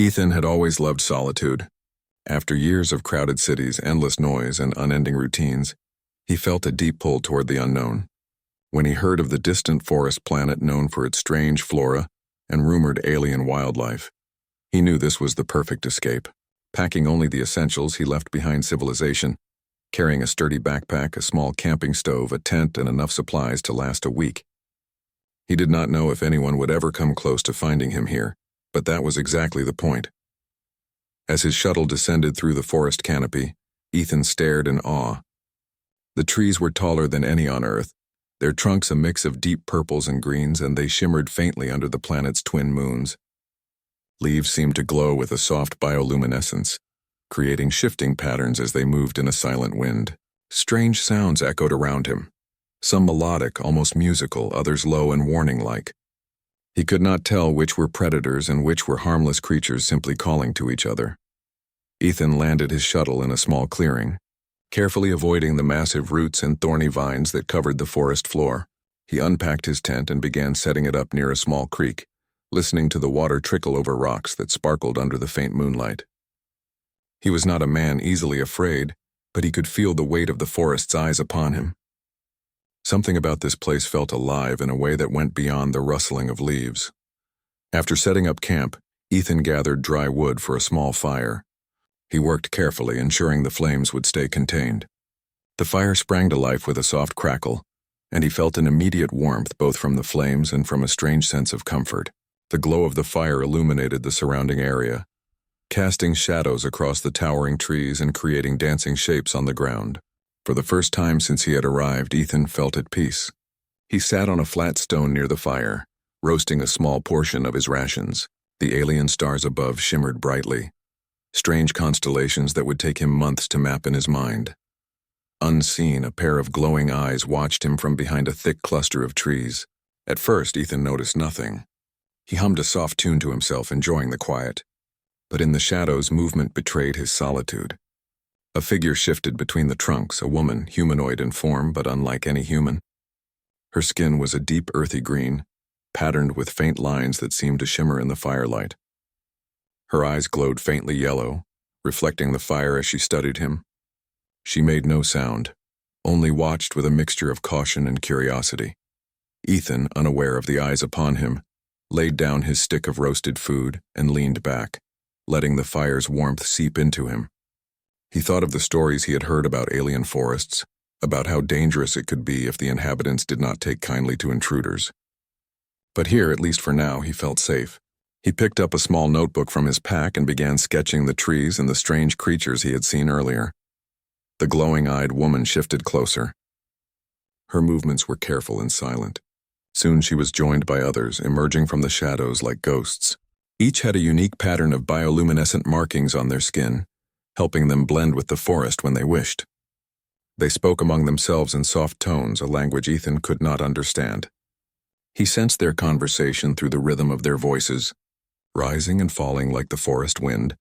Ethan had always loved solitude. After years of crowded cities, endless noise, and unending routines, he felt a deep pull toward the unknown. When he heard of the distant forest planet known for its strange flora and rumored alien wildlife, he knew this was the perfect escape. Packing only the essentials, he left behind civilization, carrying a sturdy backpack, a small camping stove, a tent, and enough supplies to last a week. He did not know if anyone would ever come close to finding him here, but that was exactly the point. As his shuttle descended through the forest canopy, Ethan stared in awe. The trees were taller than any on Earth, their trunks a mix of deep purples and greens, and they shimmered faintly under the planet's twin moons. Leaves seemed to glow with a soft bioluminescence, creating shifting patterns as they moved in a silent wind. Strange sounds echoed around him, some melodic, almost musical, others low and warning-like. He could not tell which were predators and which were harmless creatures simply calling to each other. Ethan landed his shuttle in a small clearing, carefully avoiding the massive roots and thorny vines that covered the forest floor. He unpacked his tent and began setting it up near a small creek, listening to the water trickle over rocks that sparkled under the faint moonlight. He was not a man easily afraid, but he could feel the weight of the forest's eyes upon him. Something about this place felt alive in a way that went beyond the rustling of leaves. After setting up camp, Ethan gathered dry wood for a small fire. He worked carefully, ensuring the flames would stay contained. The fire sprang to life with a soft crackle, and he felt an immediate warmth both from the flames and from a strange sense of comfort. The glow of the fire illuminated the surrounding area, casting shadows across the towering trees and creating dancing shapes on the ground. For the first time since he had arrived, Ethan felt at peace. He sat on a flat stone near the fire, roasting a small portion of his rations. The alien stars above shimmered brightly, strange constellations that would take him months to map in his mind. Unseen, a pair of glowing eyes watched him from behind a thick cluster of trees. At first, Ethan noticed nothing. He hummed a soft tune to himself, enjoying the quiet. But in the shadows, movement betrayed his solitude. A figure shifted between the trunks, a woman, humanoid in form but unlike any human. Her skin was a deep earthy green, patterned with faint lines that seemed to shimmer in the firelight. Her eyes glowed faintly yellow, reflecting the fire as she studied him. She made no sound, only watched with a mixture of caution and curiosity. Ethan, unaware of the eyes upon him, laid down his stick of roasted food and leaned back, letting the fire's warmth seep into him. He thought of the stories he had heard about alien forests, about how dangerous it could be if the inhabitants did not take kindly to intruders. But here, at least for now, he felt safe. He picked up a small notebook from his pack and began sketching the trees and the strange creatures he had seen earlier. The glowing-eyed woman shifted closer. Her movements were careful and silent. Soon she was joined by others, emerging from the shadows like ghosts. Each had a unique pattern of bioluminescent markings on their skin, helping them blend with the forest when they wished. They spoke among themselves in soft tones, a language Ethan could not understand. He sensed their conversation through the rhythm of their voices, rising and falling like the forest wind,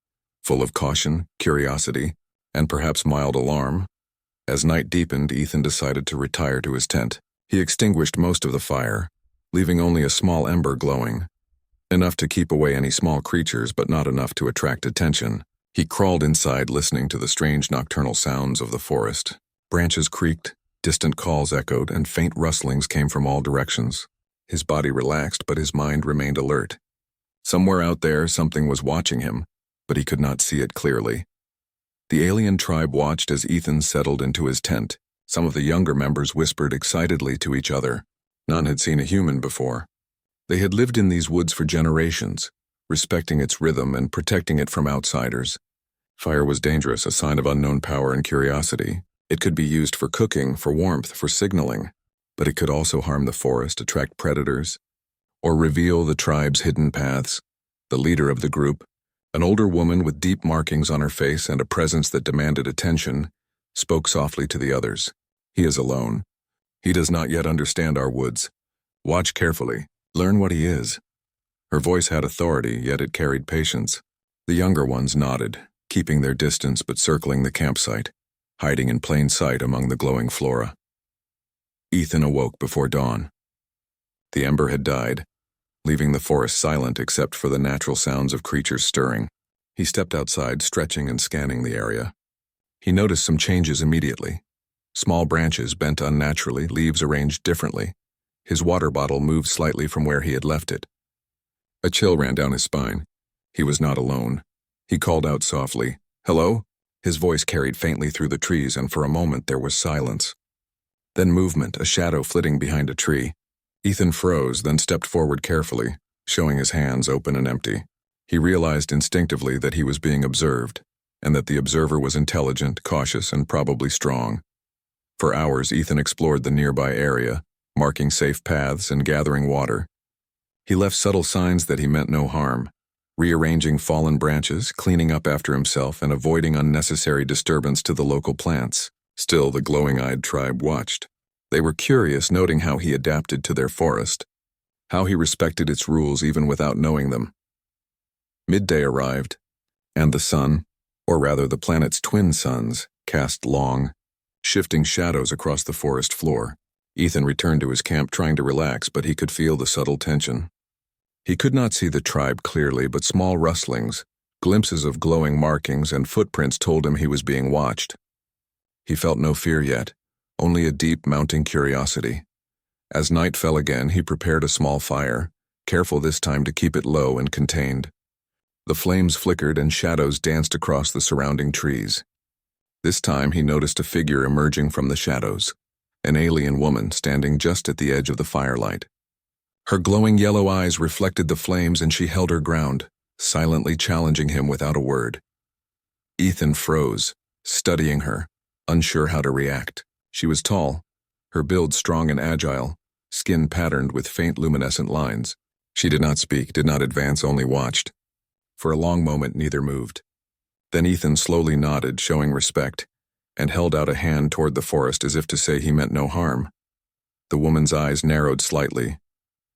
full of caution, curiosity, and perhaps mild alarm. As night deepened, Ethan decided to retire to his tent. He extinguished most of the fire, leaving only a small ember glowing, enough to keep away any small creatures but not enough to attract attention. He crawled inside, listening to the strange nocturnal sounds of the forest. Branches creaked, distant calls echoed, and faint rustlings came from all directions. His body relaxed, but his mind remained alert. Somewhere out there, something was watching him, but he could not see it clearly. The alien tribe watched as Ethan settled into his tent. Some of the younger members whispered excitedly to each other. None had seen a human before. They had lived in these woods for generations, respecting its rhythm and protecting it from outsiders. Fire was dangerous, a sign of unknown power and curiosity. It could be used for cooking, for warmth, for signaling, but it could also harm the forest, attract predators, or reveal the tribe's hidden paths. The leader of the group, an older woman with deep markings on her face and a presence that demanded attention, spoke softly to the others. He is alone. He does not yet understand our woods. Watch carefully. Learn what he is. Her voice had authority, yet it carried patience. The younger ones nodded, keeping their distance but circling the campsite, hiding in plain sight among the glowing flora. Ethan awoke before dawn. The ember had died, leaving the forest silent except for the natural sounds of creatures stirring. He stepped outside, stretching and scanning the area. He noticed some changes immediately. Small branches bent unnaturally, leaves arranged differently. His water bottle moved slightly from where he had left it. A chill ran down his spine. He was not alone. He called out softly, "Hello?" His voice carried faintly through the trees, and for a moment there was silence. Then movement, a shadow flitting behind a tree. Ethan froze, then stepped forward carefully, showing his hands open and empty. He realized instinctively that he was being observed, and that the observer was intelligent, cautious, and probably strong. For hours, Ethan explored the nearby area, marking safe paths and gathering water. He left subtle signs that he meant no harm, rearranging fallen branches, cleaning up after himself, and avoiding unnecessary disturbance to the local plants. Still, the glowing-eyed tribe watched. They were curious, noting how he adapted to their forest, how he respected its rules even without knowing them. Midday arrived, and the sun, or rather the planet's twin suns, cast long, shifting shadows across the forest floor. Ethan returned to his camp trying to relax, but he could feel the subtle tension. He could not see the tribe clearly, but small rustlings, glimpses of glowing markings, and footprints told him he was being watched. He felt no fear yet, only a deep mounting curiosity. As night fell again, he prepared a small fire, careful this time to keep it low and contained. The flames flickered and shadows danced across the surrounding trees. This time he noticed a figure emerging from the shadows, an alien woman standing just at the edge of the firelight. Her glowing yellow eyes reflected the flames, and she held her ground, silently challenging him without a word. Ethan froze, studying her, unsure how to react. She was tall, her build strong and agile, skin patterned with faint luminescent lines. She did not speak, did not advance, only watched. For a long moment neither moved. Then Ethan slowly nodded, showing respect, and held out a hand toward the forest as if to say he meant no harm. The woman's eyes narrowed slightly.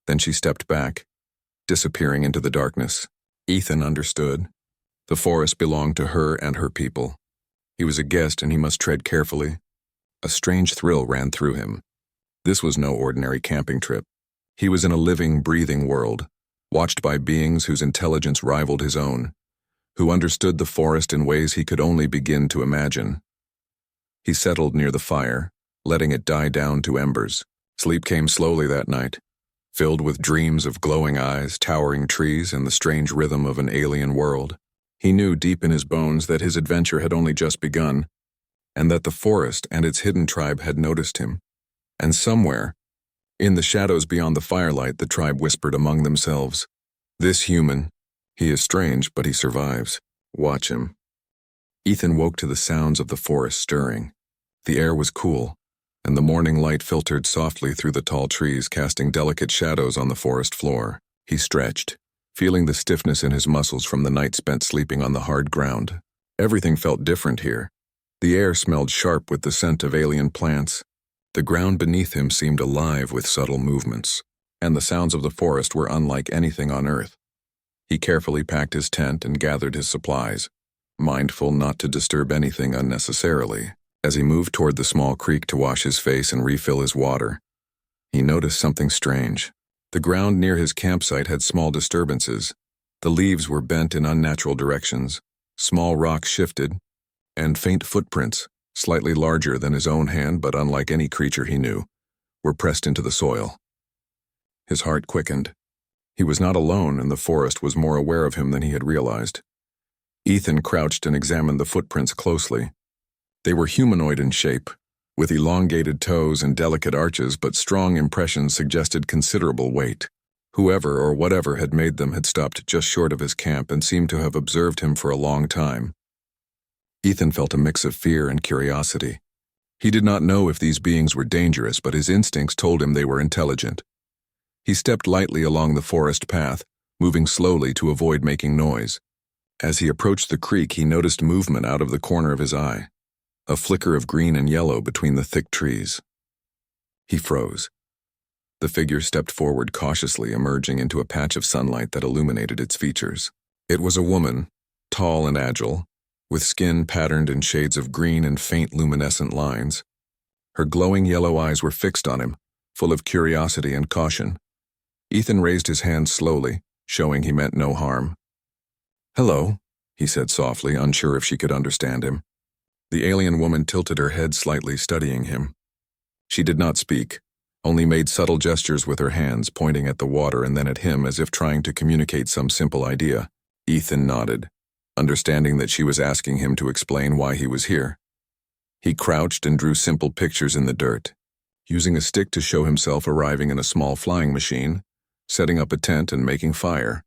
Then she stepped back, disappearing into the darkness. Ethan understood. The forest belonged to her and her people. He was a guest and he must tread carefully. A strange thrill ran through him. This was no ordinary camping trip. He was in a living, breathing world, watched by beings whose intelligence rivaled his own, who understood the forest in ways he could only begin to imagine. He settled near the fire, letting it die down to embers. Sleep came slowly that night, filled with dreams of glowing eyes, towering trees, and the strange rhythm of an alien world. He knew deep in his bones that his adventure had only just begun, and that the forest and its hidden tribe had noticed him. And somewhere, in the shadows beyond the firelight, the tribe whispered among themselves, "This human, he is strange, but he survives. Watch him." Ethan woke to the sounds of the forest stirring. The air was cool, and the morning light filtered softly through the tall trees, casting delicate shadows on the forest floor. He stretched, feeling the stiffness in his muscles from the night spent sleeping on the hard ground. Everything felt different here. The air smelled sharp with the scent of alien plants. The ground beneath him seemed alive with subtle movements, and the sounds of the forest were unlike anything on Earth. He carefully packed his tent and gathered his supplies, mindful not to disturb anything unnecessarily. As he moved toward the small creek to wash his face and refill his water, he noticed something strange. The ground near his campsite had small disturbances. The leaves were bent in unnatural directions, small rocks shifted, and faint footprints, slightly larger than his own hand but unlike any creature he knew, were pressed into the soil. His heart quickened. He was not alone, and the forest was more aware of him than he had realized. Ethan crouched and examined the footprints closely. They were humanoid in shape, with elongated toes and delicate arches, but strong impressions suggested considerable weight. Whoever or whatever had made them had stopped just short of his camp and seemed to have observed him for a long time. Ethan felt a mix of fear and curiosity. He did not know if these beings were dangerous, but his instincts told him they were intelligent. He stepped lightly along the forest path, moving slowly to avoid making noise. As he approached the creek, he noticed movement out of the corner of his eye, a flicker of green and yellow between the thick trees. He froze. The figure stepped forward cautiously, emerging into a patch of sunlight that illuminated its features. It was a woman, tall and agile, with skin patterned in shades of green and faint luminescent lines. Her glowing yellow eyes were fixed on him, full of curiosity and caution. Ethan raised his hand slowly, showing he meant no harm. "Hello," he said softly, unsure if she could understand him. The alien woman tilted her head slightly, studying him. She did not speak, only made subtle gestures with her hands, pointing at the water and then at him as if trying to communicate some simple idea. Ethan nodded, understanding that she was asking him to explain why he was here. He crouched and drew simple pictures in the dirt, using a stick to show himself arriving in a small flying machine, setting up a tent and making fire.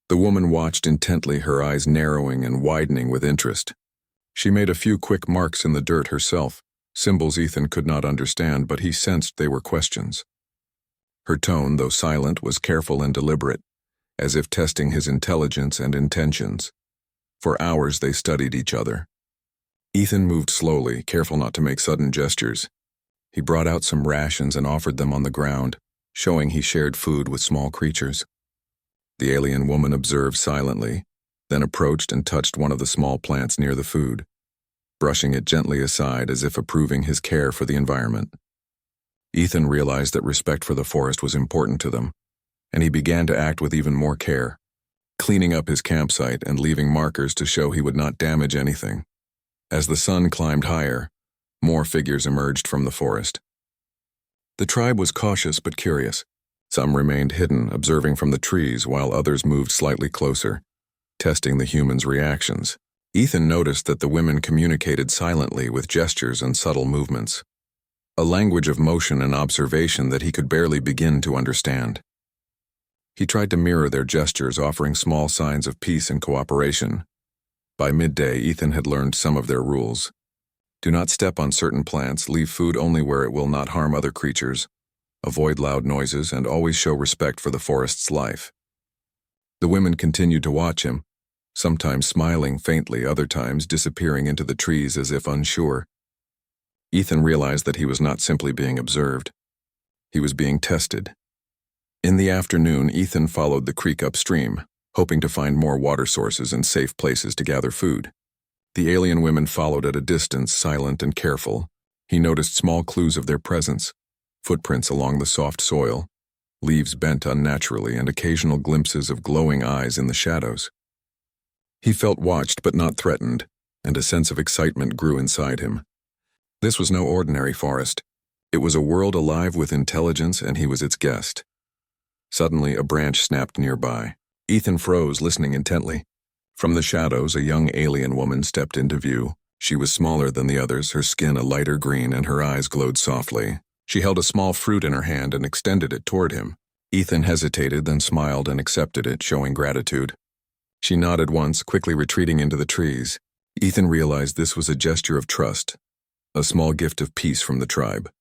The woman watched intently, her eyes narrowing and widening with interest. She made a few quick marks in the dirt herself, symbols Ethan could not understand, but he sensed they were questions. Her tone, though silent, was careful and deliberate, as if testing his intelligence and intentions. For hours they studied each other. Ethan moved slowly, careful not to make sudden gestures. He brought out some rations and offered them on the ground, showing he shared food with small creatures. The alien woman observed silently, then approached and touched one of the small plants near the food, brushing it gently aside as if approving his care for the environment. Ethan realized that respect for the forest was important to them, and he began to act with even more care, cleaning up his campsite and leaving markers to show he would not damage anything. As the sun climbed higher, more figures emerged from the forest. The tribe was cautious but curious. Some remained hidden, observing from the trees, while others moved slightly closer, testing the humans' reactions. Ethan noticed that the women communicated silently with gestures and subtle movements, a language of motion and observation that he could barely begin to understand. He tried to mirror their gestures, offering small signs of peace and cooperation. By midday, Ethan had learned some of their rules. Do not step on certain plants, leave food only where it will not harm other creatures, avoid loud noises, and always show respect for the forest's life. The women continued to watch him, sometimes smiling faintly, other times disappearing into the trees as if unsure. Ethan realized that he was not simply being observed. He was being tested. In the afternoon, Ethan followed the creek upstream, hoping to find more water sources and safe places to gather food. The alien women followed at a distance, silent and careful. He noticed small clues of their presence, footprints along the soft soil, leaves bent unnaturally, and occasional glimpses of glowing eyes in the shadows. He felt watched but not threatened, and a sense of excitement grew inside him. This was no ordinary forest. It was a world alive with intelligence, and he was its guest. Suddenly, a branch snapped nearby. Ethan froze, listening intently. From the shadows, a young alien woman stepped into view. She was smaller than the others, her skin a lighter green, and her eyes glowed softly. She held a small fruit in her hand and extended it toward him. Ethan hesitated, then smiled and accepted it, showing gratitude. She nodded once, quickly retreating into the trees. Ethan realized this was a gesture of trust, a small gift of peace from the tribe.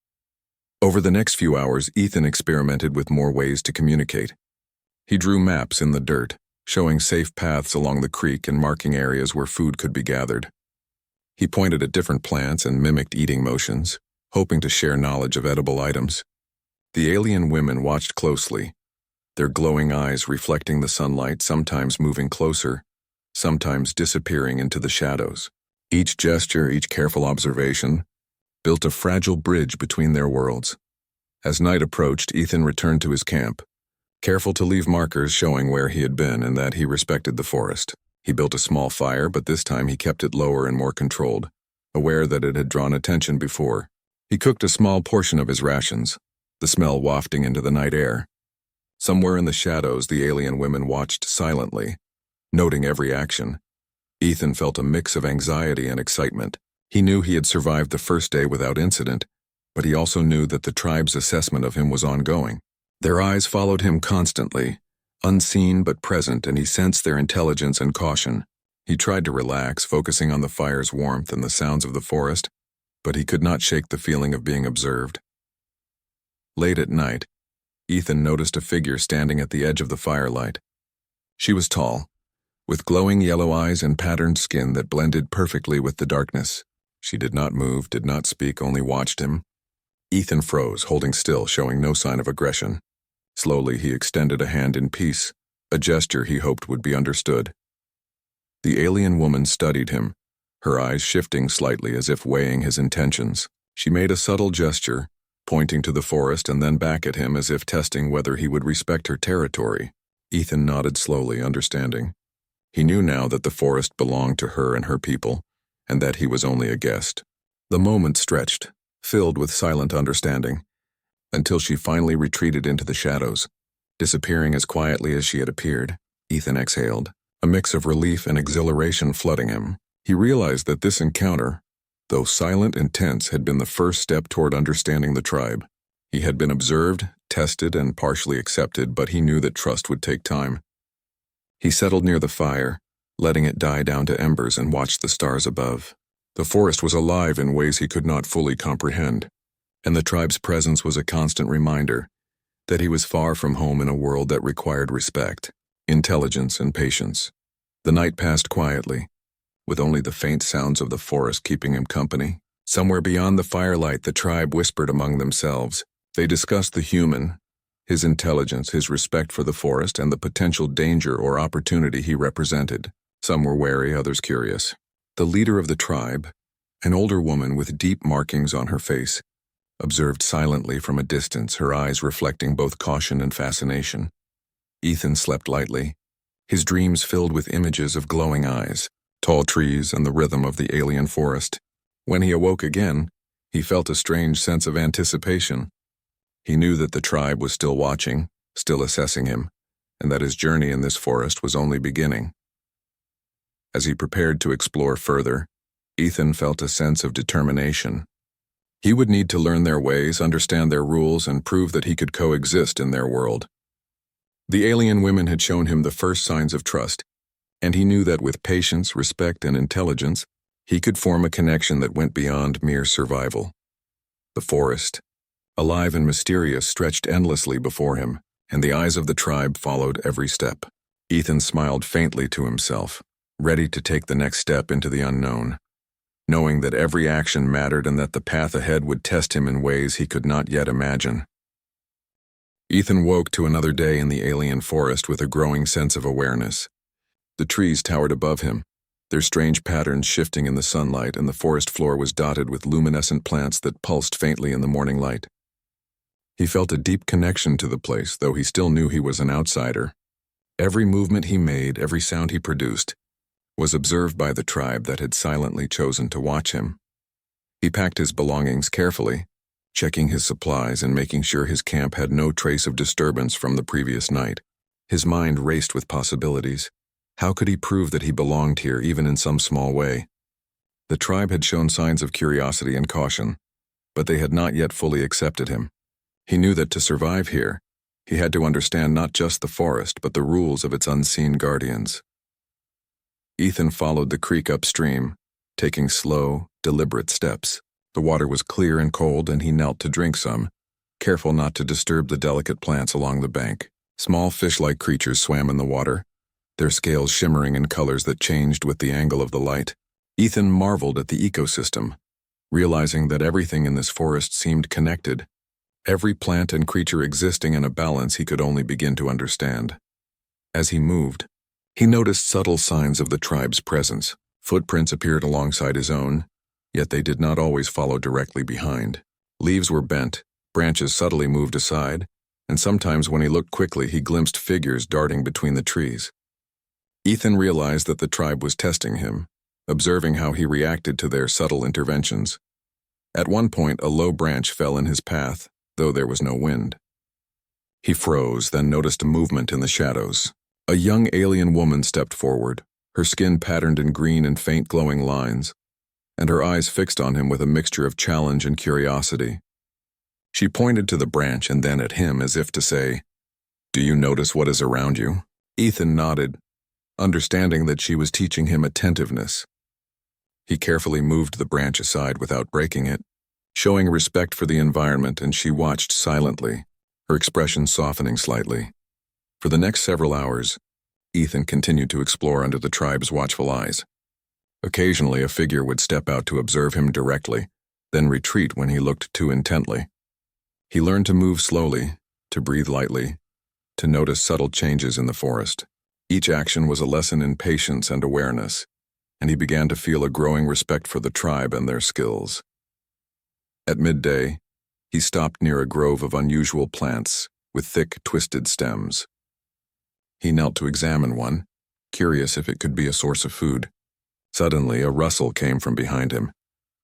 Over the next few hours, Ethan experimented with more ways to communicate. He drew maps in the dirt, showing safe paths along the creek and marking areas where food could be gathered. He pointed at different plants and mimicked eating motions, hoping to share knowledge of edible items. The alien women watched closely, their glowing eyes reflecting the sunlight, sometimes moving closer, sometimes disappearing into the shadows. Each gesture, each careful observation, built a fragile bridge between their worlds. As night approached, Ethan returned to his camp, careful to leave markers showing where he had been and that he respected the forest. He built a small fire, but this time he kept it lower and more controlled, aware that it had drawn attention before. He cooked a small portion of his rations, the smell wafting into the night air. Somewhere in the shadows, the alien women watched silently, noting every action. Ethan felt a mix of anxiety and excitement. He knew he had survived the first day without incident, but he also knew that the tribe's assessment of him was ongoing. Their eyes followed him constantly, unseen but present, and he sensed their intelligence and caution. He tried to relax, focusing on the fire's warmth and the sounds of the forest, but he could not shake the feeling of being observed. Late at night, Ethan noticed a figure standing at the edge of the firelight. She was tall, with glowing yellow eyes and patterned skin that blended perfectly with the darkness. She did not move, did not speak, only watched him. Ethan froze, holding still, showing no sign of aggression. Slowly, he extended a hand in peace, a gesture he hoped would be understood. The alien woman studied him, her eyes shifting slightly as if weighing his intentions. She made a subtle gesture, pointing to the forest and then back at him as if testing whether he would respect her territory. Ethan nodded slowly, understanding. He knew now that the forest belonged to her and her people, and that he was only a guest. The moment stretched, filled with silent understanding, until she finally retreated into the shadows. Disappearing as quietly as she had appeared, Ethan exhaled, a mix of relief and exhilaration flooding him. He realized that this encounter, though silent and tense, had been the first step toward understanding the tribe. He had been observed, tested, and partially accepted, but he knew that trust would take time. He settled near the fire, letting it die down to embers, and watched the stars above. The forest was alive in ways he could not fully comprehend, and the tribe's presence was a constant reminder that he was far from home in a world that required respect, intelligence, and patience. The night passed quietly, with only the faint sounds of the forest keeping him company. Somewhere beyond the firelight, the tribe whispered among themselves. They discussed the human, his intelligence, his respect for the forest, and the potential danger or opportunity he represented. Some were wary, others curious. The leader of the tribe, an older woman with deep markings on her face, observed silently from a distance, her eyes reflecting both caution and fascination. Ethan slept lightly, his dreams filled with images of glowing eyes, tall trees, and the rhythm of the alien forest. When he awoke again, he felt a strange sense of anticipation. He knew that the tribe was still watching, still assessing him, and that his journey in this forest was only beginning. As he prepared to explore further, Ethan felt a sense of determination. He would need to learn their ways, understand their rules, and prove that he could coexist in their world. The alien women had shown him the first signs of trust, and he knew that with patience, respect, and intelligence, he could form a connection that went beyond mere survival. The forest, alive and mysterious, stretched endlessly before him, and the eyes of the tribe followed every step. Ethan smiled faintly to himself, ready to take the next step into the unknown, knowing that every action mattered and that the path ahead would test him in ways he could not yet imagine. Ethan woke to another day in the alien forest with a growing sense of awareness. The trees towered above him, their strange patterns shifting in the sunlight, and the forest floor was dotted with luminescent plants that pulsed faintly in the morning light. He felt a deep connection to the place, though he still knew he was an outsider. Every movement he made, every sound he produced, was observed by the tribe that had silently chosen to watch him. He packed his belongings carefully, checking his supplies and making sure his camp had no trace of disturbance from the previous night. His mind raced with possibilities. How could he prove that he belonged here, even in some small way? The tribe had shown signs of curiosity and caution, but they had not yet fully accepted him. He knew that to survive here, he had to understand not just the forest, but the rules of its unseen guardians. Ethan followed the creek upstream, taking slow, deliberate steps. The water was clear and cold, and he knelt to drink some, careful not to disturb the delicate plants along the bank. Small fish-like creatures swam in the water, their scales shimmering in colors that changed with the angle of the light. Ethan marveled at the ecosystem, realizing that everything in this forest seemed connected, every plant and creature existing in a balance he could only begin to understand. As he moved, he noticed subtle signs of the tribe's presence. Footprints appeared alongside his own, yet they did not always follow directly behind. Leaves were bent, branches subtly moved aside, and sometimes when he looked quickly he glimpsed figures darting between the trees. Ethan realized that the tribe was testing him, observing how he reacted to their subtle interventions. At one point, a low branch fell in his path, though there was no wind. He froze, then noticed a movement in the shadows. A young alien woman stepped forward, her skin patterned in green and faint glowing lines, and her eyes fixed on him with a mixture of challenge and curiosity. She pointed to the branch and then at him as if to say, "Do you notice what is around you?" Ethan nodded, understanding that she was teaching him attentiveness. He carefully moved the branch aside without breaking it, showing respect for the environment, and she watched silently, her expression softening slightly. For the next several hours, Ethan continued to explore under the tribe's watchful eyes. Occasionally, a figure would step out to observe him directly, then retreat when he looked too intently. He learned to move slowly, to breathe lightly, to notice subtle changes in the forest. Each action was a lesson in patience and awareness, and he began to feel a growing respect for the tribe and their skills. At midday, He stopped near a grove of unusual plants with thick, twisted stems. He knelt to examine one, curious if it could be a source of food. Suddenly, a rustle came from behind him,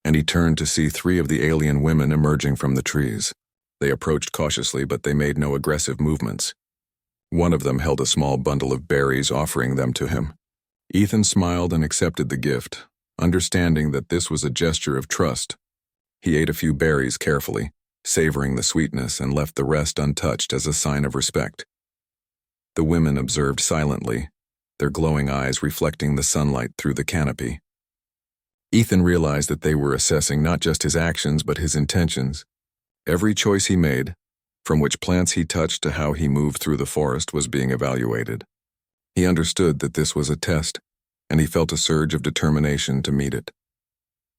and he turned to see 3 of the alien women emerging from the trees. They approached cautiously, but they made no aggressive movements. One of them held a small bundle of berries, offering them to him. Ethan smiled and accepted the gift, understanding that this was a gesture of trust. He ate a few berries carefully, savoring the sweetness, and left the rest untouched as a sign of respect. The women observed silently, their glowing eyes reflecting the sunlight through the canopy. Ethan realized that they were assessing not just his actions but his intentions. Every choice he made, from which plants he touched to how he moved through the forest, was being evaluated. He understood that this was a test, and he felt a surge of determination to meet it.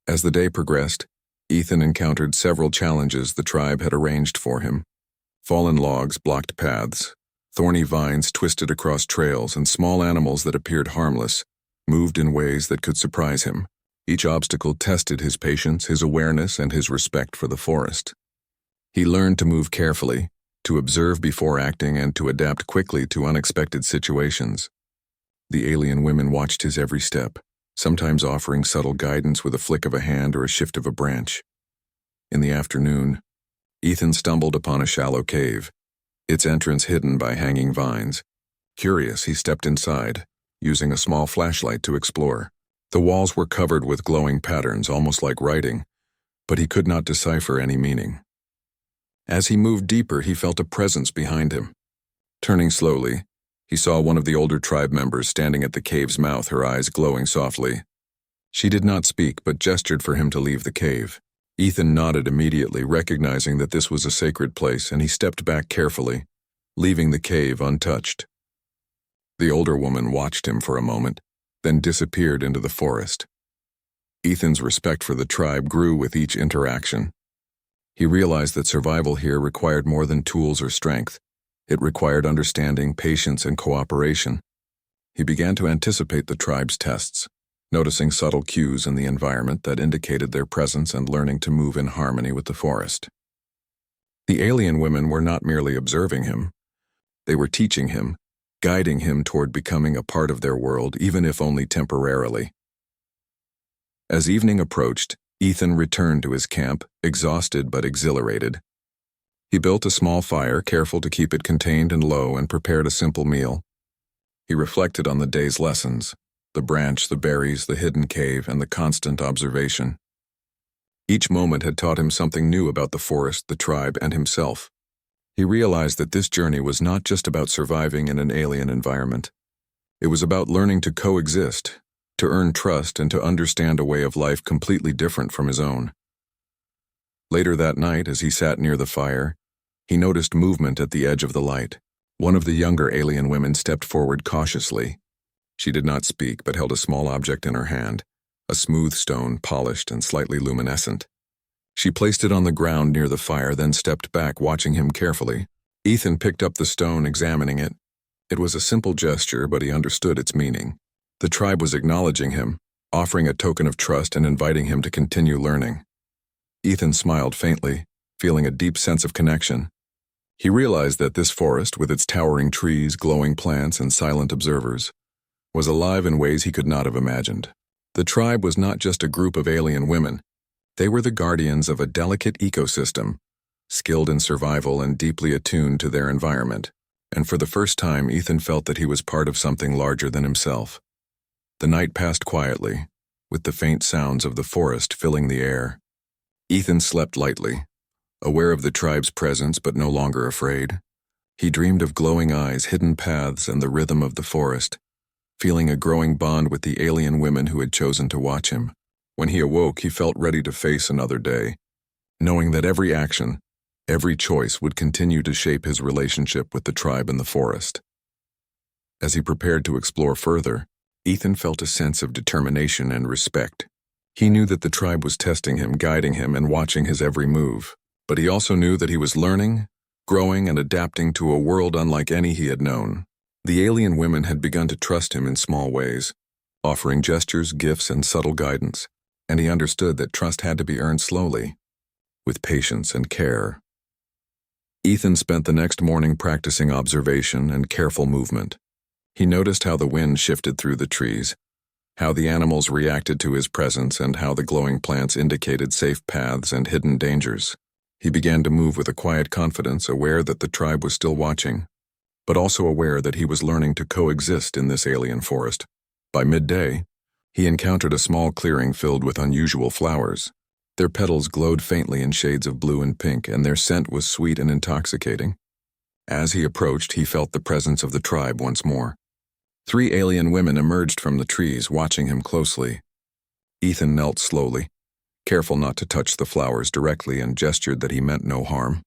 As the day progressed, Ethan encountered several challenges the tribe had arranged for him. Fallen logs blocked paths, thorny vines twisted across trails, and small animals that appeared harmless moved in ways that could surprise him. Each obstacle tested his patience, his awareness, and his respect for the forest. He learned to move carefully, to observe before acting, and to adapt quickly to unexpected situations. The alien women watched his every step, sometimes offering subtle guidance with a flick of a hand or a shift of a branch. In the afternoon, Ethan stumbled upon a shallow cave, its entrance hidden by hanging vines. Curious, he stepped inside, using a small flashlight to explore. The walls were covered with glowing patterns, almost like writing, but he could not decipher any meaning. As he moved deeper, he felt a presence behind him. Turning slowly, he saw one of the older tribe members standing at the cave's mouth, her eyes glowing softly. She did not speak, but gestured for him to leave the cave. Ethan nodded immediately, recognizing that this was a sacred place, and he stepped back carefully, leaving the cave untouched. The older woman watched him for a moment, then disappeared into the forest. Ethan's respect for the tribe grew with each interaction. He realized that survival here required more than tools or strength. It required understanding, patience, and cooperation. He began to anticipate the tribe's tests, noticing subtle cues in the environment that indicated their presence and learning to move in harmony with the forest. The alien women were not merely observing him. They were teaching him, guiding him toward becoming a part of their world, even if only temporarily. As evening approached, Ethan returned to his camp, exhausted but exhilarated. He built a small fire, careful to keep it contained and low, and prepared a simple meal. He reflected on the day's lessons: the branch, the berries, the hidden cave, and the constant observation. Each moment had taught him something new about the forest, the tribe, and himself. He realized that this journey was not just about surviving in an alien environment. It was about learning to coexist, to earn trust, and to understand a way of life completely different from his own. Later that night, as he sat near the fire, he noticed movement at the edge of the light. One of the younger alien women stepped forward cautiously. She did not speak, but held a small object in her hand, a smooth stone, polished and slightly luminescent. She placed it on the ground near the fire, then stepped back, watching him carefully. Ethan picked up the stone, examining it. It was a simple gesture, but he understood its meaning. The tribe was acknowledging him, offering a token of trust and inviting him to continue learning. Ethan smiled faintly, feeling a deep sense of connection. He realized that this forest, with its towering trees, glowing plants, and silent observers, was alive in ways he could not have imagined. The tribe was not just a group of alien women. They were the guardians of a delicate ecosystem, skilled in survival and deeply attuned to their environment. And for the first time, Ethan felt that he was part of something larger than himself. The night passed quietly, with the faint sounds of the forest filling the air. Ethan slept lightly, aware of the tribe's presence but no longer afraid. He dreamed of glowing eyes, hidden paths, and the rhythm of the forest, feeling a growing bond with the alien women who had chosen to watch him. When he awoke, he felt ready to face another day, knowing that every action, every choice would continue to shape his relationship with the tribe and the forest. As he prepared to explore further, Ethan felt a sense of determination and respect. He knew that the tribe was testing him, guiding him, and watching his every move. But he also knew that he was learning, growing, and adapting to a world unlike any he had known. The alien women had begun to trust him in small ways, offering gestures, gifts, and subtle guidance, and he understood that trust had to be earned slowly. with patience and care. Ethan spent the next morning practicing observation and careful movement. He noticed how the wind shifted through the trees, how the animals reacted to his presence, and how the glowing plants indicated safe paths and hidden dangers. He began to move with a quiet confidence, aware that the tribe was still watching, but also aware that he was learning to coexist in this alien forest. By midday, he encountered a small clearing filled with unusual flowers. Their petals glowed faintly in shades of blue and pink, and their scent was sweet and intoxicating. As he approached, he felt the presence of the tribe once more. 3 alien women emerged from the trees, watching him closely. Ethan knelt slowly, careful not to touch the flowers directly, and gestured that he meant no harm.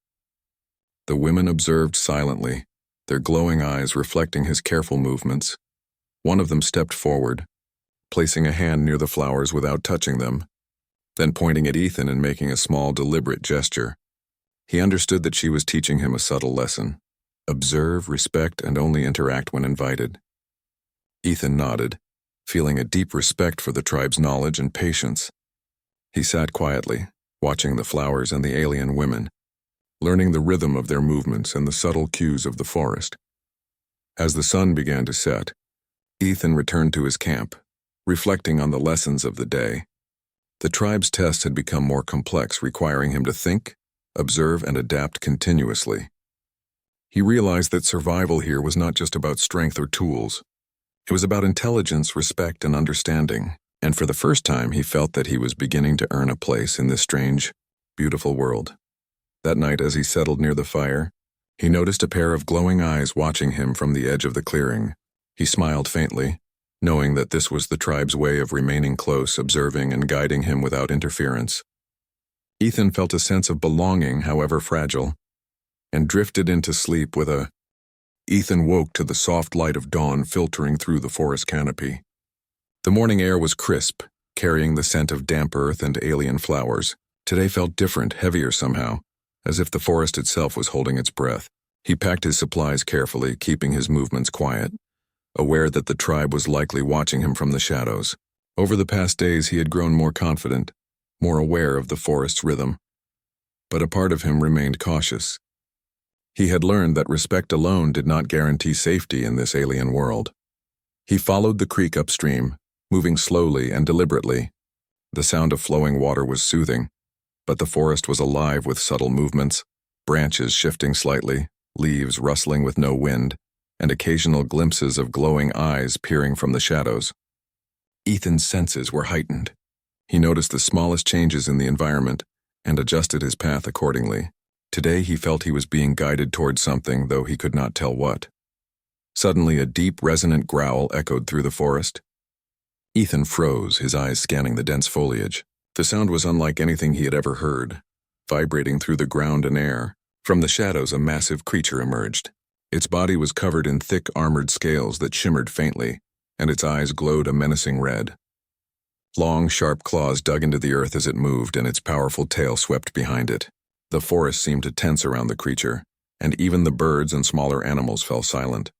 The women observed silently, their glowing eyes reflecting his careful movements. One of them stepped forward, placing a hand near the flowers without touching them, then pointing at Ethan and making a small, deliberate gesture. He understood that she was teaching him a subtle lesson: observe, respect, and only interact when invited. Ethan nodded, feeling a deep respect for the tribe's knowledge and patience. He sat quietly, watching the flowers and the alien women, learning the rhythm of their movements and the subtle cues of the forest. As the sun began to set, Ethan returned to his camp, reflecting on the lessons of the day. The tribe's tests had become more complex, requiring him to think, observe, and adapt continuously. He realized that survival here was not just about strength or tools. It was about intelligence, respect, and understanding, and for the first time he felt that he was beginning to earn a place in this strange, beautiful world. That night, as he settled near the fire, he noticed a pair of glowing eyes watching him from the edge of the clearing. He smiled faintly, knowing that this was the tribe's way of remaining close, observing and guiding him without interference. Ethan felt a sense of belonging, however fragile, and drifted into sleep with a... Ethan woke to the soft light of dawn filtering through the forest canopy. The morning air was crisp, carrying the scent of damp earth and alien flowers. Today felt different, heavier somehow, as if the forest itself was holding its breath. He packed his supplies carefully, keeping his movements quiet, aware that the tribe was likely watching him from the shadows. Over the past days he had grown more confident, more aware of the forest's rhythm. But a part of him remained cautious. He had learned that respect alone did not guarantee safety in this alien world. He followed the creek upstream, moving slowly and deliberately. The sound of flowing water was soothing, but the forest was alive with subtle movements, branches shifting slightly, leaves rustling with no wind, and occasional glimpses of glowing eyes peering from the shadows. Ethan's senses were heightened. He noticed the smallest changes in the environment and adjusted his path accordingly. Today he felt he was being guided towards something, though he could not tell what. Suddenly a deep, resonant growl echoed through the forest. Ethan froze, his eyes scanning the dense foliage. The sound was unlike anything he had ever heard, vibrating through the ground and air. From the shadows, a massive creature emerged. Its body was covered in thick, armored scales that shimmered faintly, and its eyes glowed a menacing red. Long, sharp claws dug into the earth as it moved, and its powerful tail swept behind it. The forest seemed to tense around the creature, and even the birds and smaller animals fell silent.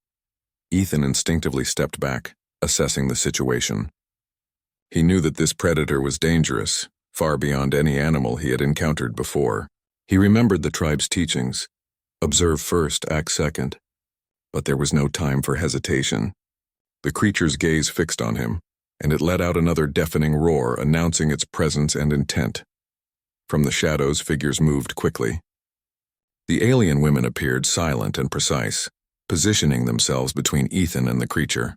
Ethan instinctively stepped back, assessing the situation. He knew that this predator was dangerous, far beyond any animal he had encountered before. He remembered the tribe's teachings: observe first, act second. But there was no time for hesitation. The creature's gaze fixed on him, and it let out another deafening roar, announcing its presence and intent. From the shadows, figures moved quickly. The alien women appeared, silent and precise, positioning themselves between Ethan and the creature.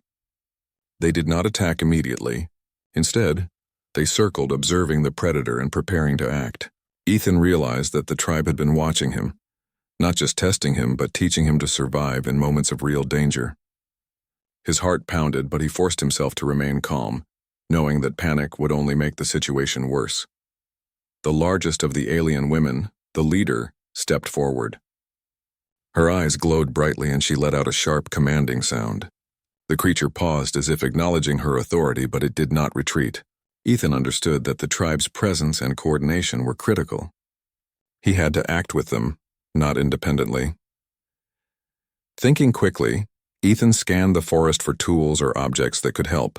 They did not attack immediately. Instead, they circled, observing the predator and preparing to act. Ethan realized that the tribe had been watching him, not just testing him, but teaching him to survive in moments of real danger. His heart pounded, but he forced himself to remain calm, knowing that panic would only make the situation worse. The largest of the alien women, the leader, stepped forward. Her eyes glowed brightly, and she let out a sharp, commanding sound. The creature paused as if acknowledging her authority, but it did not retreat. Ethan understood that the tribe's presence and coordination were critical. He had to act with them, not independently. Thinking quickly, Ethan scanned the forest for tools or objects that could help.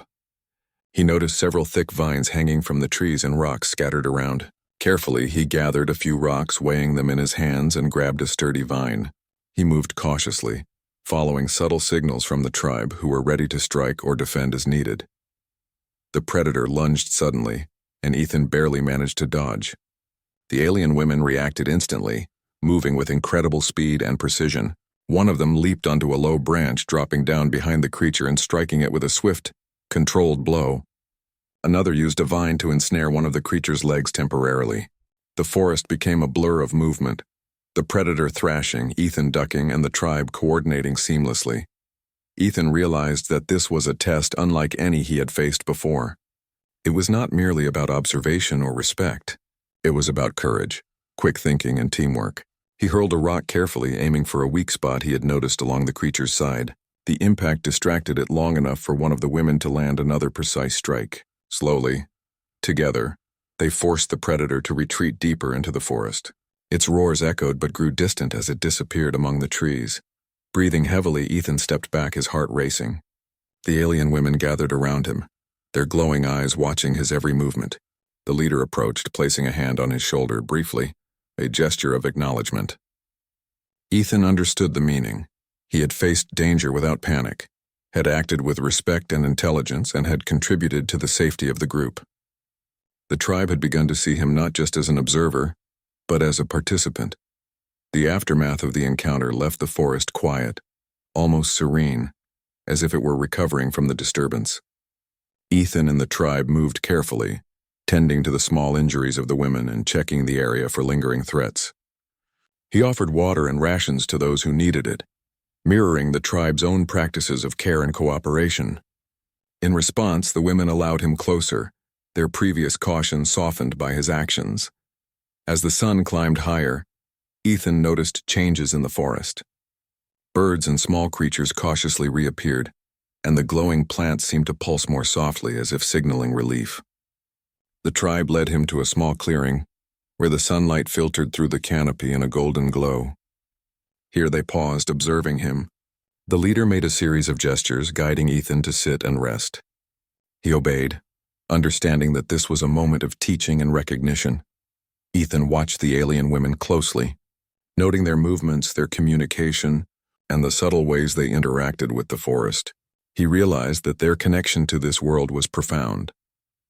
He noticed several thick vines hanging from the trees and rocks scattered around. Carefully, he gathered a few rocks, weighing them in his hands, and grabbed a sturdy vine. He moved cautiously, following subtle signals from the tribe who were ready to strike or defend as needed. The predator lunged suddenly, and Ethan barely managed to dodge. The alien women reacted instantly, moving with incredible speed and precision. One of them leaped onto a low branch, dropping down behind the creature and striking it with a swift, controlled blow. Another used a vine to ensnare one of the creature's legs temporarily. The forest became a blur of movement, the predator thrashing, Ethan ducking, and the tribe coordinating seamlessly. Ethan realized that this was a test unlike any he had faced before. It was not merely about observation or respect. It was about courage, quick thinking, and teamwork. He hurled a rock carefully, aiming for a weak spot he had noticed along the creature's side. The impact distracted it long enough for one of the women to land another precise strike. Slowly, together, they forced the predator to retreat deeper into the forest. Its roars echoed but grew distant as it disappeared among the trees. Breathing heavily, Ethan stepped back, his heart racing. The alien women gathered around him, their glowing eyes watching his every movement. The leader approached, placing a hand on his shoulder briefly, a gesture of acknowledgement. Ethan understood the meaning. He had faced danger without panic, had acted with respect and intelligence, and had contributed to the safety of the group. The tribe had begun to see him not just as an observer, but as a participant. The aftermath of the encounter left the forest quiet, almost serene, as if it were recovering from the disturbance. Ethan and the tribe moved carefully, tending to the small injuries of the women and checking the area for lingering threats. He offered water and rations to those who needed it, mirroring the tribe's own practices of care and cooperation. In response, the women allowed him closer, their previous caution softened by his actions. As the sun climbed higher, Ethan noticed changes in the forest. Birds and small creatures cautiously reappeared, and the glowing plants seemed to pulse more softly as if signaling relief. The tribe led him to a small clearing, where the sunlight filtered through the canopy in a golden glow. Here they paused, observing him. The leader made a series of gestures, guiding Ethan to sit and rest. He obeyed, understanding that this was a moment of teaching and recognition. Ethan watched the alien women closely, noting their movements, their communication, and the subtle ways they interacted with the forest. He realized that their connection to this world was profound.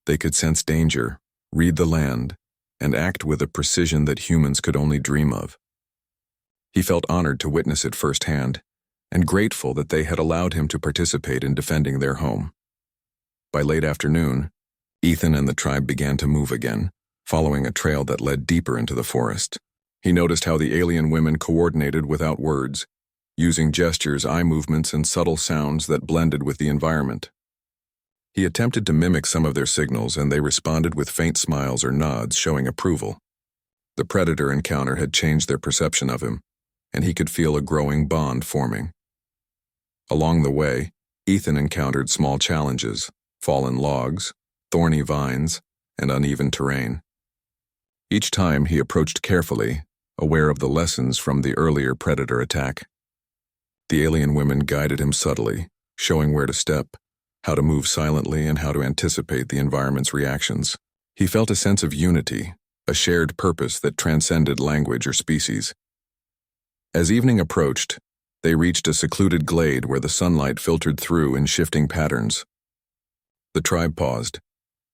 They could sense danger, read the land, and act with a precision that humans could only dream of. He felt honored to witness it firsthand, and grateful that they had allowed him to participate in defending their home. By late afternoon, Ethan and the tribe began to move again, following a trail that led deeper into the forest. He noticed how the alien women coordinated without words, using gestures, eye movements, and subtle sounds that blended with the environment. He attempted to mimic some of their signals, and they responded with faint smiles or nods, showing approval. The predator encounter had changed their perception of him, and he could feel a growing bond forming. Along the way, Ethan encountered small challenges: fallen logs, thorny vines, and uneven terrain. Each time he approached carefully, aware of the lessons from the earlier predator attack. The alien women guided him subtly, showing where to step, how to move silently, and how to anticipate the environment's reactions. He felt a sense of unity, a shared purpose that transcended language or species. As evening approached, they reached a secluded glade where the sunlight filtered through in shifting patterns. The tribe paused,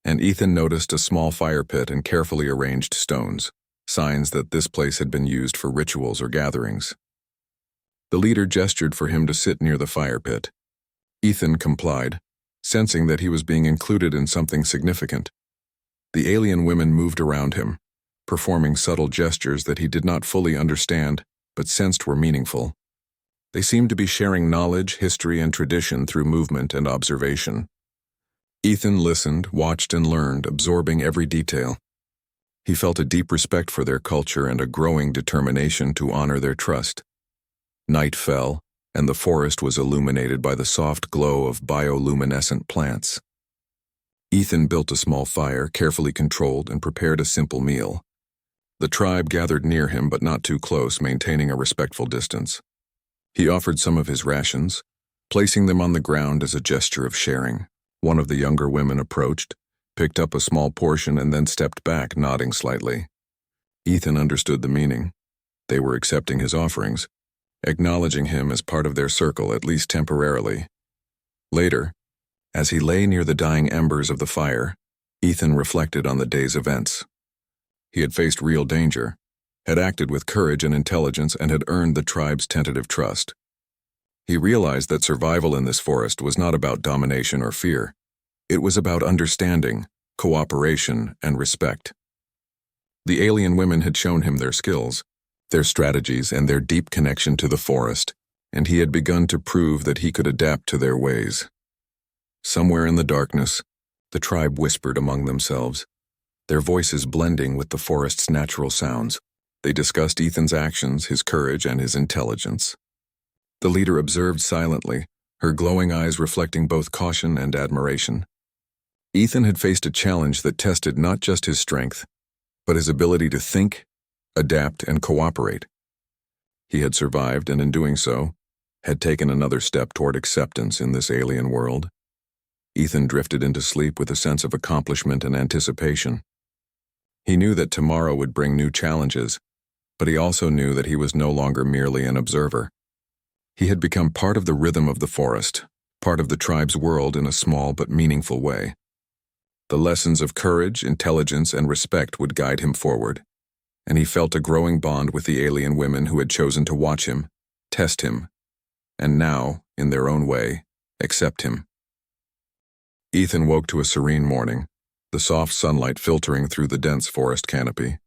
and Ethan noticed a small fire pit and carefully arranged stones, signs that this place had been used for rituals or gatherings. The leader gestured for him to sit near the fire pit. Ethan complied, sensing that he was being included in something significant. The alien women moved around him, performing subtle gestures that he did not fully understand but sensed were meaningful. They seemed to be sharing knowledge, history, and tradition through movement and observation. Ethan listened, watched, and learned, absorbing every detail. He felt a deep respect for their culture and a growing determination to honor their trust. Night fell, and the forest was illuminated by the soft glow of bioluminescent plants. Ethan built a small fire, carefully controlled, and prepared a simple meal. The tribe gathered near him, but not too close, maintaining a respectful distance. He offered some of his rations, placing them on the ground as a gesture of sharing. One of the younger women approached, picked up a small portion and then stepped back, nodding slightly. Ethan understood the meaning. They were accepting his offerings, acknowledging him as part of their circle, at least temporarily. Later, as he lay near the dying embers of the fire, Ethan reflected on the day's events. He had faced real danger, had acted with courage and intelligence, and had earned the tribe's tentative trust. He realized that survival in this forest was not about domination or fear. It was about understanding, cooperation, and respect. The alien women had shown him their skills, their strategies, and their deep connection to the forest, and he had begun to prove that he could adapt to their ways. Somewhere in the darkness, the tribe whispered among themselves, their voices blending with the forest's natural sounds. They discussed Ethan's actions, his courage, and his intelligence. The leader observed silently, her glowing eyes reflecting both caution and admiration. Ethan had faced a challenge that tested not just his strength, but his ability to think, adapt, and cooperate. He had survived, and in doing so, had taken another step toward acceptance in this alien world. Ethan drifted into sleep with a sense of accomplishment and anticipation. He knew that tomorrow would bring new challenges, but he also knew that he was no longer merely an observer. He had become part of the rhythm of the forest, part of the tribe's world in a small but meaningful way. The lessons of courage, intelligence, and respect would guide him forward, and he felt a growing bond with the alien women who had chosen to watch him, test him, and now, in their own way, accept him. Ethan woke to a serene morning, the soft sunlight filtering through the dense forest canopy.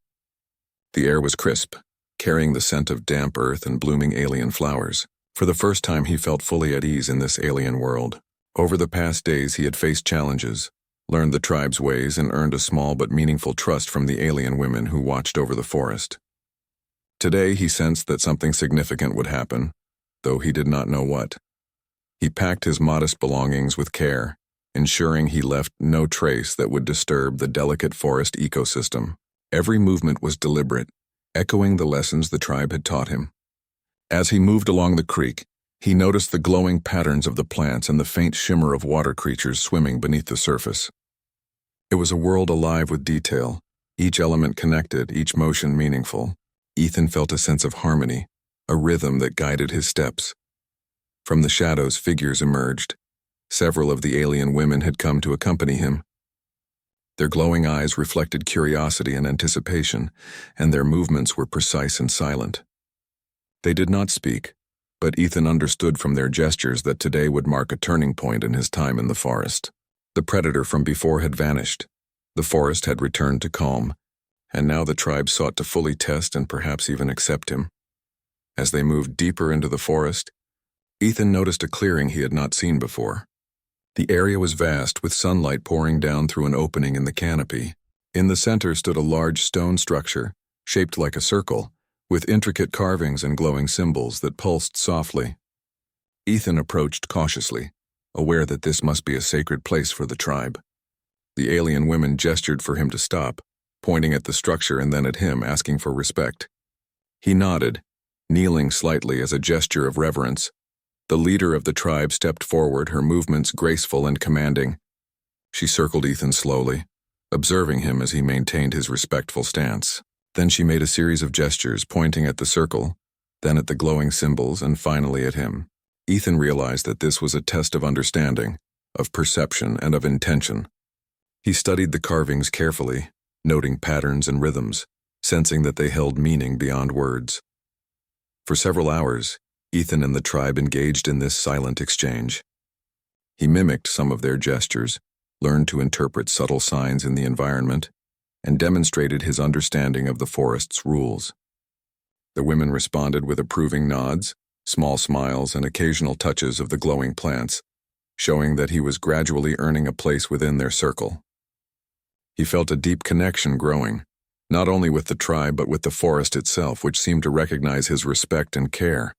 The air was crisp, carrying the scent of damp earth and blooming alien flowers. For the first time, he felt fully at ease in this alien world. Over the past days, he had faced challenges, learned the tribe's ways, and earned a small but meaningful trust from the alien women who watched over the forest. Today, he sensed that something significant would happen, though he did not know what. He packed his modest belongings with care, ensuring he left no trace that would disturb the delicate forest ecosystem. Every movement was deliberate, echoing the lessons the tribe had taught him. As he moved along the creek, he noticed the glowing patterns of the plants and the faint shimmer of water creatures swimming beneath the surface. It was a world alive with detail, each element connected, each motion meaningful. Ethan felt a sense of harmony, a rhythm that guided his steps. From the shadows, figures emerged. Several of the alien women had come to accompany him. Their glowing eyes reflected curiosity and anticipation, and their movements were precise and silent. They did not speak, but Ethan understood from their gestures that today would mark a turning point in his time in the forest. The predator from before had vanished. The forest had returned to calm, and now the tribe sought to fully test and perhaps even accept him. As they moved deeper into the forest, Ethan noticed a clearing he had not seen before. The area was vast, with sunlight pouring down through an opening in the canopy. In the center stood a large stone structure, shaped like a circle, with intricate carvings and glowing symbols that pulsed softly. Ethan approached cautiously, aware that this must be a sacred place for the tribe. The alien women gestured for him to stop, pointing at the structure and then at him, asking for respect. He nodded, kneeling slightly as a gesture of reverence. The leader of the tribe stepped forward, her movements graceful and commanding. She circled Ethan slowly, observing him as he maintained his respectful stance. Then she made a series of gestures, pointing at the circle, then at the glowing symbols, and finally at him. Ethan realized that this was a test of understanding, of perception, and of intention. He studied the carvings carefully, noting patterns and rhythms, sensing that they held meaning beyond words. For several hours, Ethan and the tribe engaged in this silent exchange. He mimicked some of their gestures, learned to interpret subtle signs in the environment, and demonstrated his understanding of the forest's rules. The women responded with approving nods, small smiles, and occasional touches of the glowing plants, showing that he was gradually earning a place within their circle. He felt a deep connection growing, not only with the tribe but with the forest itself, which seemed to recognize his respect and care.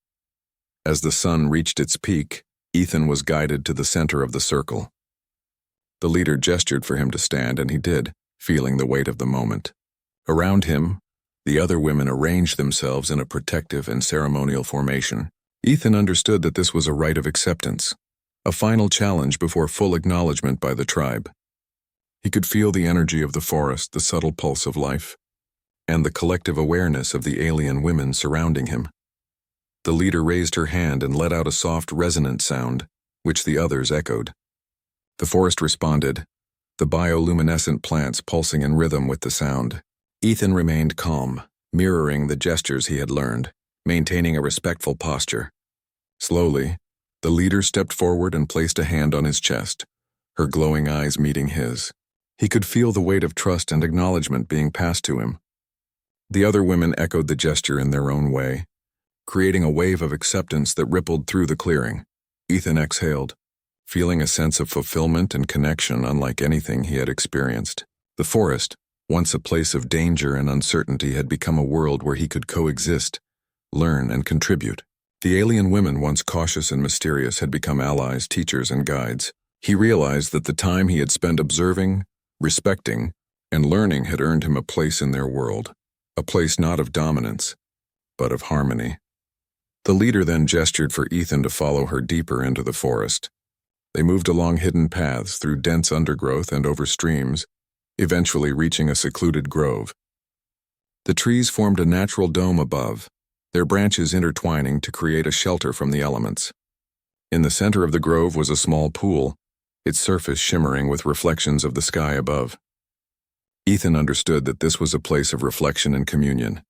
As the sun reached its peak, Ethan was guided to the center of the circle. The leader gestured for him to stand, and he did, feeling the weight of the moment. Around him, the other women arranged themselves in a protective and ceremonial formation. Ethan understood that this was a rite of acceptance, a final challenge before full acknowledgement by the tribe. He could feel the energy of the forest, the subtle pulse of life, and the collective awareness of the alien women surrounding him. The leader raised her hand and let out a soft, resonant sound, which the others echoed. The forest responded, the bioluminescent plants pulsing in rhythm with the sound. Ethan remained calm, mirroring the gestures he had learned, maintaining a respectful posture. Slowly, the leader stepped forward and placed a hand on his chest, her glowing eyes meeting his. He could feel the weight of trust and acknowledgement being passed to him. The other women echoed the gesture in their own way, creating a wave of acceptance that rippled through the clearing. Ethan exhaled, feeling a sense of fulfillment and connection unlike anything he had experienced. The forest, once a place of danger and uncertainty, had become a world where he could coexist, learn, and contribute. The alien women, once cautious and mysterious, had become allies, teachers, and guides. He realized that the time he had spent observing, respecting, and learning had earned him a place in their world, a place not of dominance, but of harmony. The leader then gestured for Ethan to follow her deeper into the forest. They moved along hidden paths through dense undergrowth and over streams, eventually reaching a secluded grove. The trees formed a natural dome above, their branches intertwining to create a shelter from the elements. In the center of the grove was a small pool, its surface shimmering with reflections of the sky above. Ethan understood that this was a place of reflection and communion,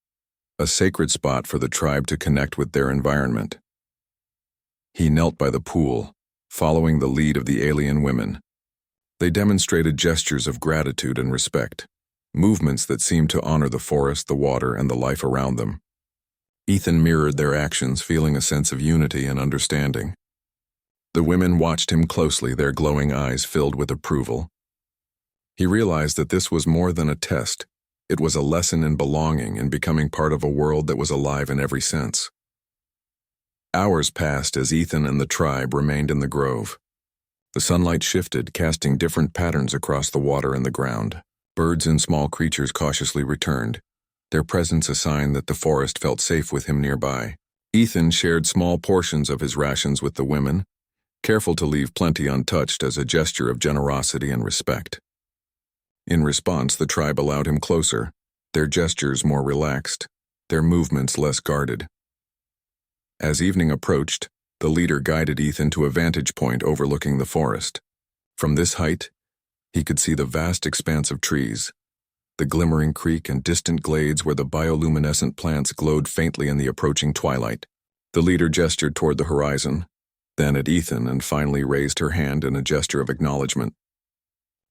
a sacred spot for the tribe to connect with their environment. He knelt by the pool, following the lead of the alien women. They demonstrated gestures of gratitude and respect, movements that seemed to honor the forest, the water, and the life around them. Ethan mirrored their actions, feeling a sense of unity and understanding. The women watched him closely, their glowing eyes filled with approval. He realized that this was more than a test. It was a lesson in belonging and becoming part of a world that was alive in every sense. Hours passed as Ethan and the tribe remained in the grove. The sunlight shifted, casting different patterns across the water and the ground. Birds and small creatures cautiously returned, their presence a sign that the forest felt safe with him nearby. Ethan shared small portions of his rations with the women, careful to leave plenty untouched as a gesture of generosity and respect. In response, the tribe allowed him closer, their gestures more relaxed, their movements less guarded. As evening approached, the leader guided Ethan to a vantage point overlooking the forest. From this height, he could see the vast expanse of trees, the glimmering creek and distant glades where the bioluminescent plants glowed faintly in the approaching twilight. The leader gestured toward the horizon, then at Ethan, and finally raised her hand in a gesture of acknowledgement.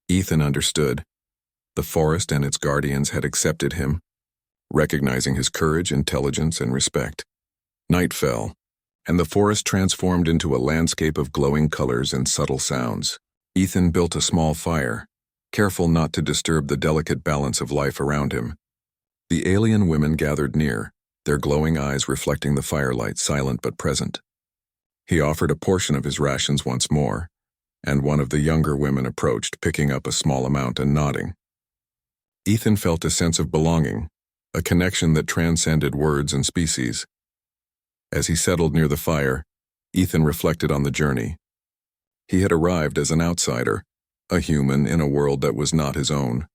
Ethan understood. The forest and its guardians had accepted him, recognizing his courage, intelligence, and respect. Night fell, and the forest transformed into a landscape of glowing colors and subtle sounds. Ethan built a small fire, careful not to disturb the delicate balance of life around him. The alien women gathered near, their glowing eyes reflecting the firelight, silent but present. He offered a portion of his rations once more, and one of the younger women approached, picking up a small amount and nodding. Ethan felt a sense of belonging, a connection that transcended words and species. As he settled near the fire, Ethan reflected on the journey. He had arrived as an outsider, a human in a world that was not his own.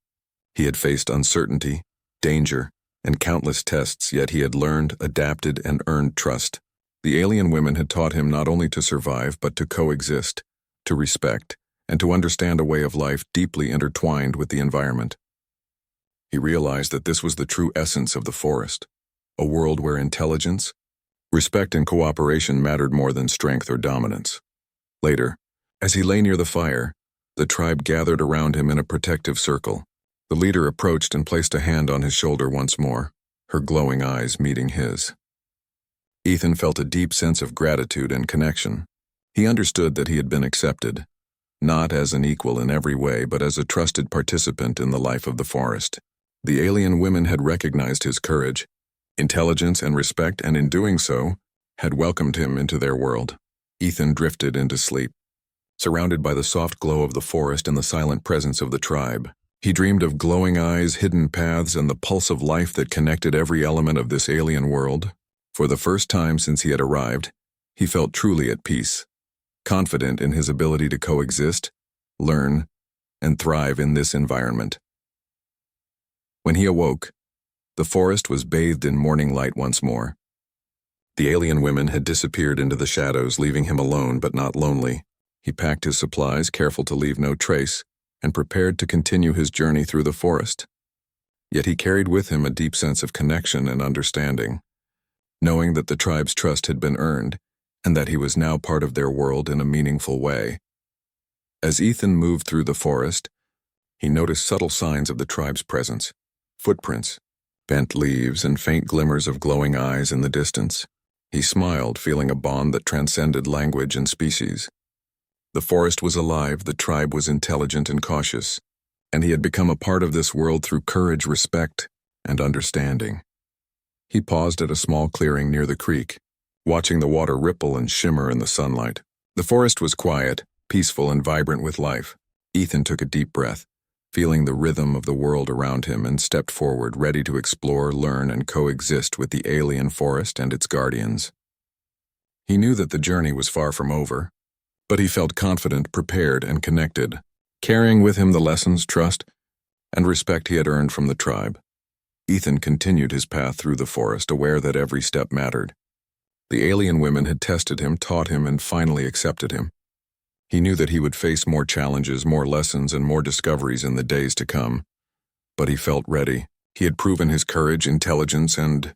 He had faced uncertainty, danger, and countless tests, yet he had learned, adapted, and earned trust. The alien women had taught him not only to survive, but to coexist, to respect, and to understand a way of life deeply intertwined with the environment. He realized that this was the true essence of the forest, a world where intelligence, respect, and cooperation mattered more than strength or dominance. Later, as he lay near the fire, the tribe gathered around him in a protective circle. The leader approached and placed a hand on his shoulder once more, her glowing eyes meeting his. Ethan felt a deep sense of gratitude and connection. He understood that he had been accepted, not as an equal in every way, but as a trusted participant in the life of the forest. The alien women had recognized his courage, intelligence, and respect, and in doing so, had welcomed him into their world. Ethan drifted into sleep, surrounded by the soft glow of the forest and the silent presence of the tribe. He dreamed of glowing eyes, hidden paths, and the pulse of life that connected every element of this alien world. For the first time since he had arrived, he felt truly at peace, confident in his ability to coexist, learn, and thrive in this environment. When he awoke, the forest was bathed in morning light once more. The alien women had disappeared into the shadows, leaving him alone but not lonely. He packed his supplies, careful to leave no trace, and prepared to continue his journey through the forest. Yet he carried with him a deep sense of connection and understanding, knowing that the tribe's trust had been earned and that he was now part of their world in a meaningful way. As Ethan moved through the forest, he noticed subtle signs of the tribe's presence: footprints, bent leaves, and faint glimmers of glowing eyes in the distance. He smiled, feeling a bond that transcended language and species. The forest was alive, the tribe was intelligent and cautious, and he had become a part of this world through courage, respect, and understanding. He paused at a small clearing near the creek, watching the water ripple and shimmer in the sunlight. The forest was quiet, peaceful, and vibrant with life. Ethan took a deep breath, feeling the rhythm of the world around him, and stepped forward, ready to explore, learn, and coexist with the alien forest and its guardians. He knew that the journey was far from over, but he felt confident, prepared, and connected, carrying with him the lessons, trust, and respect he had earned from the tribe. Ethan continued his path through the forest, aware that every step mattered. The alien women had tested him, taught him, and finally accepted him. He knew that he would face more challenges, more lessons, and more discoveries in the days to come. But he felt ready. He had proven his courage, intelligence, and